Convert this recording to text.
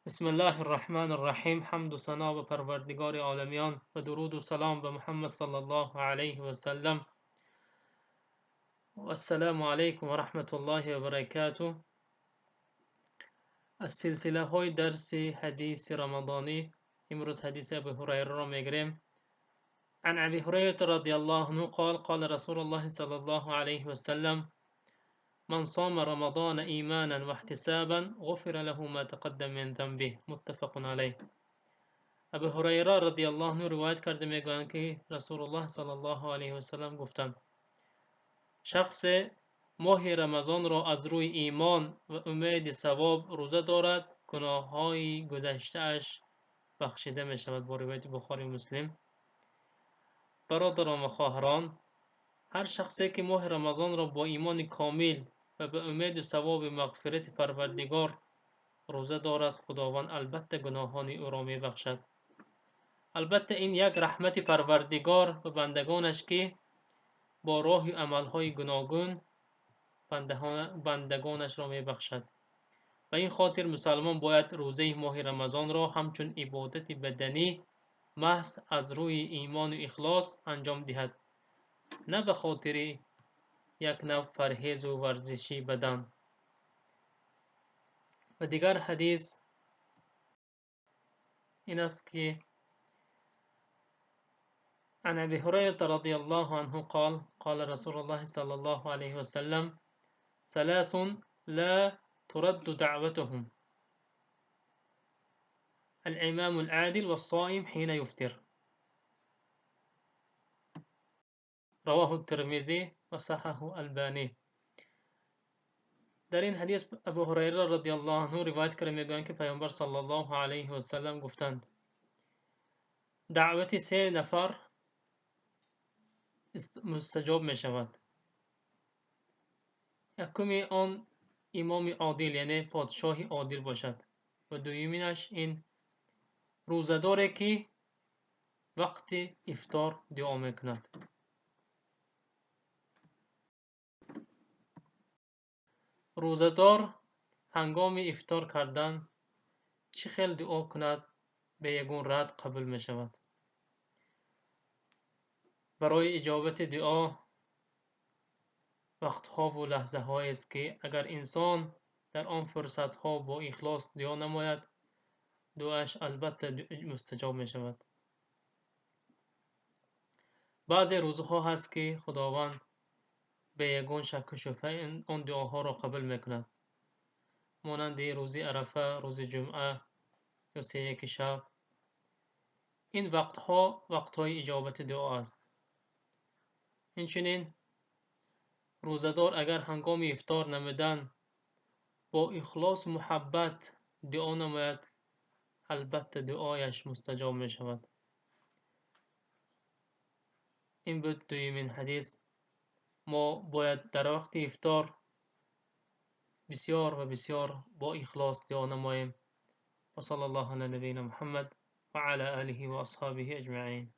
بسم الله الرحمن الرحیم. حمد و ثنا به پروردگار عالمیان و درود و سلام به محمد صلی الله علیه و سلم و السلام علیکم و رحمت الله و برکاته. از سلسله های درس حدیث رمضانی امروز حدیث ابی هریره را میگیریم. عن ابی هریره رضی الله عنه قال قال رسول الله صلی الله علیه و سلم من صام رمضان ایمانا و احتسابا غفر له ما تقدم من ذنبه. متفق علیه. ابو هریره رضی الله عنه روایت کرده میگویند که رسول الله صلی الله علیه و سلم گفتند شخص ماه رمضان را از روی ایمان و امید ثواب روزه دارد، گناههای گذشته اش بخشیده می شود. با روایت بخاری و مسلم. برادران و خواهران، هر شخصی که ماه رمضان را با ایمان کامل و به امید ثواب مغفرت پروردگار روزه دارد، خداوند البته گناهان او را می بخشد. البته این یک رحمت پروردگار به بندگانش که با راه و عملهای گوناگون بندگانش را می بخشد. و این خاطر مسلمان باید روزه ماه رمضان را همچون عبادت بدنی محض از روی ایمان و اخلاص انجام دهد، نه به خاطر یک نوع پرهیز و ورزشی بدن. و دیگر حدیث این است که عن ابي هريرة رضي الله عنه قال قال رسول الله صلى الله عليه وسلم ثلاث لا ترد دعوتهم الإمام العادل والصائم حين يفطر. رواه الترمذي وصححه الباني. در این حدیث ابو هریره رضی الله عنه روایت کرده میگویند که پیامبر صلی الله علیه و سلم گفتند دعوت سه نفر مستجاب می شود. یکمی آن امام عادل یعنی پادشاه عادل باشد و دومینش این روزداری که وقت افطار دعا میکند. روزدار هنگام افطار کردن چه خیل دعا کند به یگون رد قبول می شود. برای اجابت دعا وقتها و لحظه هایی است که اگر انسان در آن فرصت ها با اخلاص دعا نماید، دعاش البته مستجاب می شود. بعضی روزها هست که خداوند به یگون شک و شبهه آن دعاها را قبول می کند، مانند روز عرفه، روز جمعه یا 31 شب. این وقتها وقتهای اجابت دعا است. اینچنین روزدار اگر هنگام افطار نمودن با اخلاص و محبت دعا نماید، البته دعایش مستجاب می شود. این بود دومین حدیث. ما باید در وقت افطار بسیار و بسیار با اخلاص دعا نماییم. و صلی الله علی نبینا محمد و علی آله و اصحابه اجمعین.